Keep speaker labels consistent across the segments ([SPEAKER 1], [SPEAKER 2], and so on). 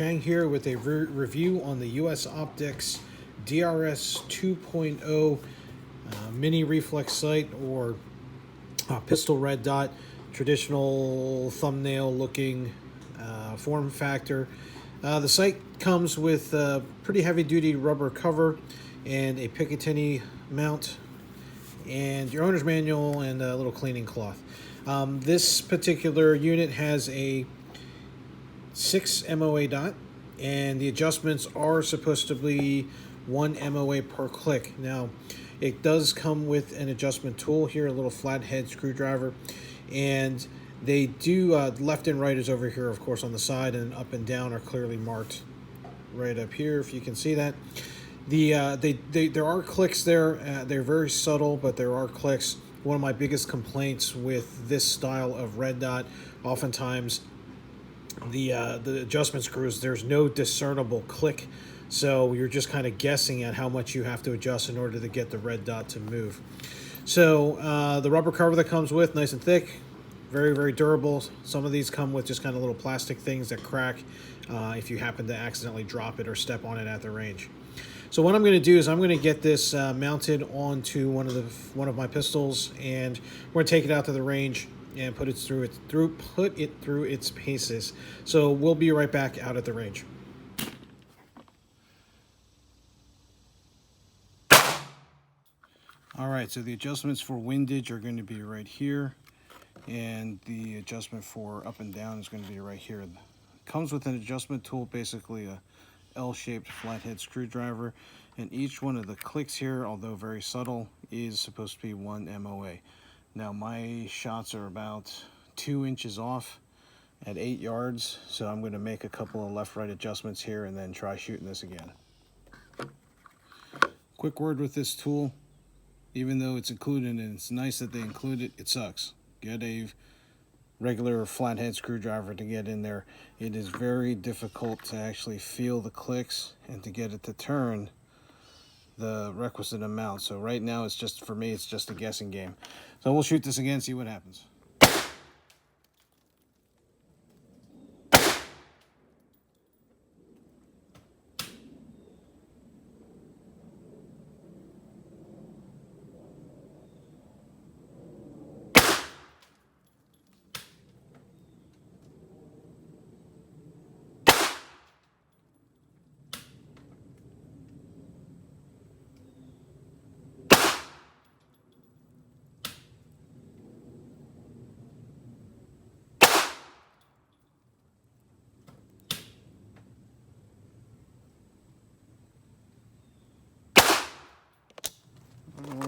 [SPEAKER 1] Chang here with a review on the US Optics DRS 2.0 mini reflex sight, or pistol red dot, traditional thumbnail looking form factor. The sight comes with a pretty heavy duty rubber cover and a Picatinny mount and your owner's manual and a little cleaning cloth. This particular unit has a 6 MOA dot, and the adjustments are supposed to be 1 MOA per click. Now, it does come with an adjustment tool here, a little flathead screwdriver, and they do left and right is over here, of course, on the side, and up and down are clearly marked right up here, if you can see that. There are clicks there. They're very subtle, but there are clicks. One of my biggest complaints with this style of red dot, oftentimes the adjustment screws, there's no discernible click, so you're just kind of guessing at how much you have to adjust in order to get the red dot to move. So the rubber cover that comes with, nice and thick, very, very durable. Some of these come with just kind of little plastic things that crack if you happen to accidentally drop it or step on it at the range. So what I'm going to do is I'm going to get this mounted onto one of my pistols, and we're going to take it out to the range and put it through its paces. So we'll be right back out at the range. All right, so the adjustments for windage are going to be right here, and the adjustment for up and down is going to be right here. It comes with an adjustment tool, basically a L-shaped flathead screwdriver, and each one of the clicks here, although very subtle, is supposed to be 1 MOA. Now my shots are about 2 inches off at 8 yards, so I'm going to make a couple of left-right adjustments here and then try shooting this again. Quick word with this tool: even though it's included and it's nice that they include it, it sucks. Get a regular flathead screwdriver to get in there. It is very difficult to actually feel the clicks and to get it to turn the requisite amount. So right now, it's just, for me, it's just a guessing game. So we'll shoot this again, see what happens.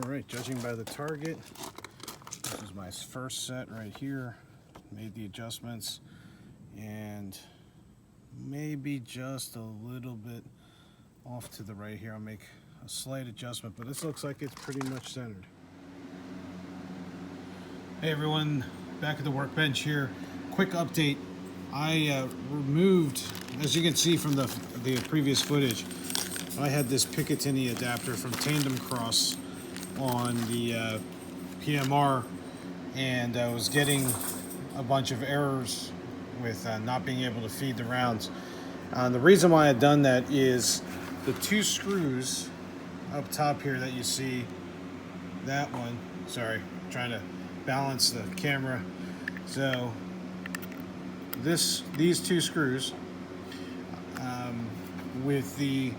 [SPEAKER 1] Alright, judging by the target, this is my first set right here. Made the adjustments, and maybe just a little bit off to the right here. I'll make a slight adjustment, but this looks like it's pretty much centered. Hey everyone, back at the workbench here. Quick update. I removed, as you can see from the previous footage, I had this Picatinny adapter from Tandem Cross on the PMR, and I was getting a bunch of errors with not being able to feed the rounds. The reason why I had done that is the 2 screws up top here that you see, that one, sorry, I'm trying to balance the camera. So these 2 screws with the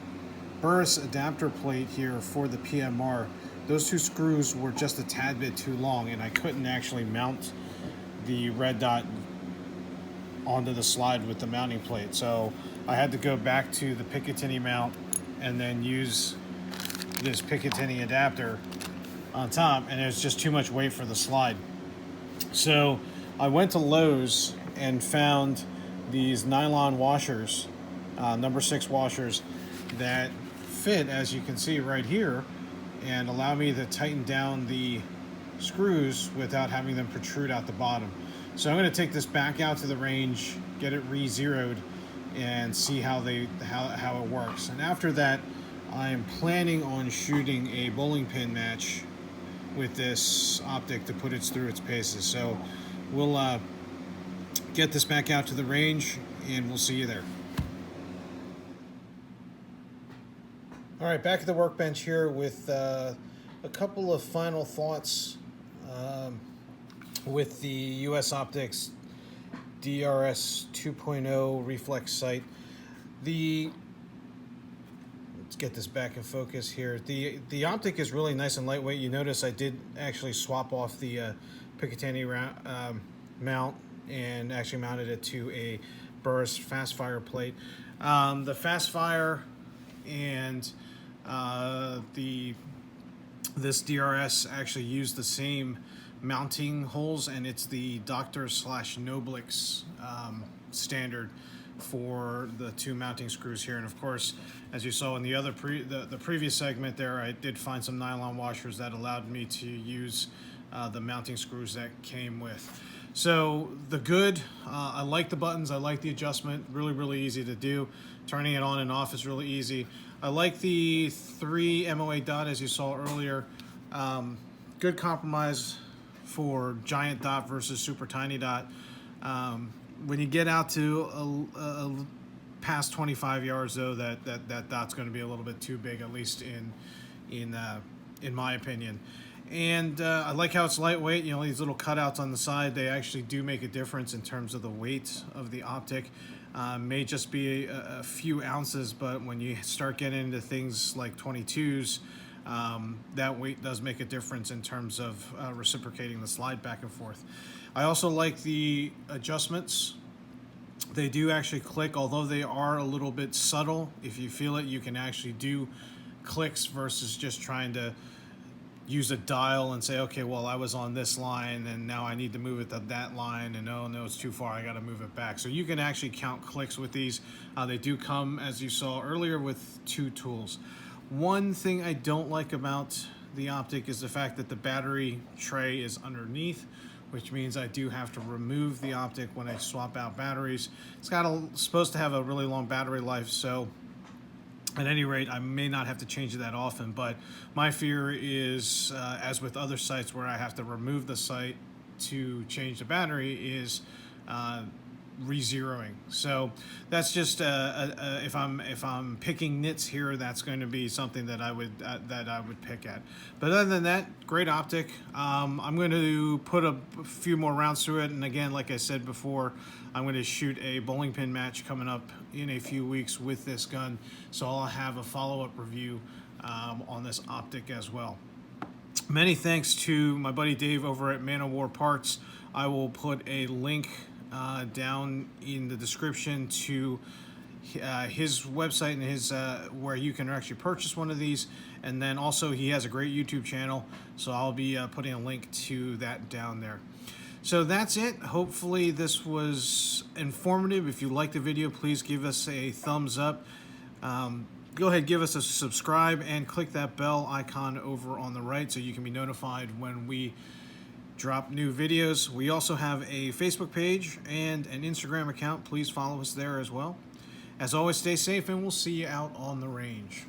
[SPEAKER 1] Burris adapter plate here for the PMR, those 2 screws were just a tad bit too long, and I couldn't actually mount the red dot onto the slide with the mounting plate. So I had to go back to the Picatinny mount and then use this Picatinny adapter on top, and there's just too much weight for the slide. So I went to Lowe's and found these nylon washers, number 6 washers, that fit, as you can see right here, and allow me to tighten down the screws without having them protrude out the bottom. So I'm going to take this back out to the range, get it re-zeroed, and see how it works. And after that, I am planning on shooting a bowling pin match with this optic to put it through its paces. So we'll get this back out to the range, and we'll see you there. All right, back at the workbench here with a couple of final thoughts with the US Optics DRS 2.0 Reflex sight. Let's get this back in focus here. The optic is really nice and lightweight. You notice I did actually swap off the Picatinny mount and actually mounted it to a Burris fast fire plate. The fast fire and this DRS actually use the same mounting holes, and it's the Doctor/Noblix standard for the two mounting screws here. And of course, as you saw in the other the previous segment there, I did find some nylon washers that allowed me to use the mounting screws that came with. So the good, I like the buttons, I like the adjustment, really easy to do. Turning it on and off is really easy. I like the 3 MOA dot, as you saw earlier. Good compromise for giant dot versus super tiny dot. When you get out to past 25 yards, though, that dot's going to be a little bit too big, at least in my opinion. And I like how it's lightweight. You know, these little cutouts on the side, they actually do make a difference in terms of the weight of the optic. May just be a few ounces, but when you start getting into things like 22s, that weight does make a difference in terms of reciprocating the slide back and forth. I also like the adjustments. They do actually click, although they are a little bit subtle. If you feel it, you can actually do clicks versus just trying to use a dial and say, okay, well, I was on this line and now I need to move it to that line, and oh no, it's too far, I got to move it back. So you can actually count clicks with these. They do come, as you saw earlier, with 2 tools. One thing I don't like about the optic is the fact that the battery tray is underneath, which means I do have to remove the optic when I swap out batteries. It's supposed to have a really long battery life, so at any rate, I may not have to change it that often, but my fear is, as with other sites where I have to remove the sight to change the battery, is re-zeroing. So that's just if I'm picking nits here, that's going to be something that I would pick at. But other than that, great optic. I'm going to put a few more rounds through it, and again, like I said before, I'm going to shoot a bowling pin match coming up in a few weeks with this gun, so I'll have a follow-up review on this optic as well. Many thanks to my buddy Dave over at Man of War Parts. I will put a link down in the description to his website and his where you can actually purchase one of these, and then also he has a great YouTube channel, so I'll be putting a link to that down there. So that's it. Hopefully this was informative. If you liked the video, please give us a thumbs up. Go ahead, give us a subscribe, and click that bell icon over on the right so you can be notified when we drop new videos. We also have a Facebook page and an Instagram account. Please follow us there as well. As always, stay safe, and we'll see you out on the range.